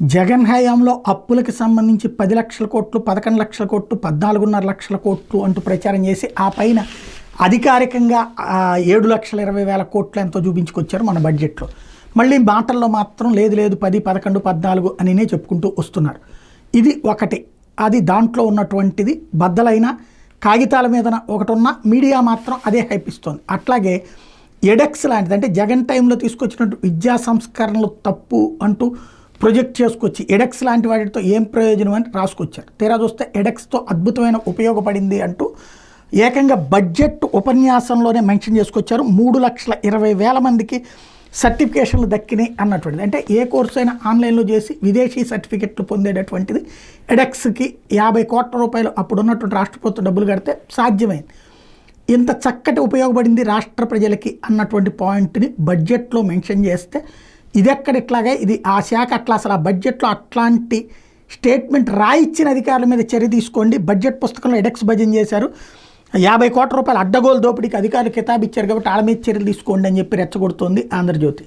జగన్ హయాంలో అప్పులకి సంబంధించి 10 లక్షల కోట్లు, 11 లక్షల కోట్లు, 14.5 లక్షల కోట్లు అంటూ ప్రచారం చేసి ఆ పైన అధికారికంగా 7,20,000 కోట్లు ఎంతో చూపించుకొచ్చారు మన బడ్జెట్లో. మళ్ళీ మాటల్లో మాత్రం లేదు 10, 11, 14 అనినే చెప్పుకుంటూ వస్తున్నారు. ఇది ఒకటి, అది దాంట్లో ఉన్నటువంటిది బద్దలైన కాగితాల మీద ఒకటి ఉన్న మీడియా మాత్రం అదే హైపిస్తోంది. అట్లాగే ఎడెక్స్ లాంటిది, అంటే జగన్ టైంలో తీసుకొచ్చినట్టు విద్యా సంస్కరణలు తప్పు అంటూ ప్రొజెక్ట్ చేసుకొచ్చి ఎడెక్స్ లాంటి వాటితో ఏం ప్రయోజనం అని రాసుకొచ్చారు. తీరా చూస్తే ఎడెక్స్తో అద్భుతమైన ఉపయోగపడింది అంటూ ఏకంగా బడ్జెట్ ఉపన్యాసంలోనే మెన్షన్ చేసుకొచ్చారు. 3,20,000 మందికి సర్టిఫికేషన్లు దక్కినాయి అన్నటువంటిది. అంటే ఏ కోర్సు అయినా ఆన్లైన్లో చేసి విదేశీ సర్టిఫికెట్లు పొందేటటువంటిది ఎడెక్స్కి 50 కోట్ల రూపాయలు అప్పుడున్నటువంటి రాష్ట్ర ప్రభుత్వం డబ్బులు కడితే సాధ్యమైంది. ఇంత చక్కటి ఉపయోగపడింది రాష్ట్ర ప్రజలకి అన్నటువంటి పాయింట్ని బడ్జెట్లో మెన్షన్ చేస్తే ఇది ఎక్కడ ఇట్లాగే ఇది ఆ శాఖ అట్లా అసలు ఆ బడ్జెట్లో అట్లాంటి స్టేట్మెంట్ రాయిచ్చిన అధికారుల మీద చర్య తీసుకోండి. బడ్జెట్ పుస్తకంలో ఎడెక్స్ భజన చేశారు, 50 కోట్ల రూపాయలు అడ్డగోలు దోపిడీకి అధికారులు కితాబు ఇచ్చారు కాబట్టి వాళ్ళ మీద చర్యలు తీసుకోండి అని చెప్పి రెచ్చగొడుతోంది ఆంధ్రజ్యోతి.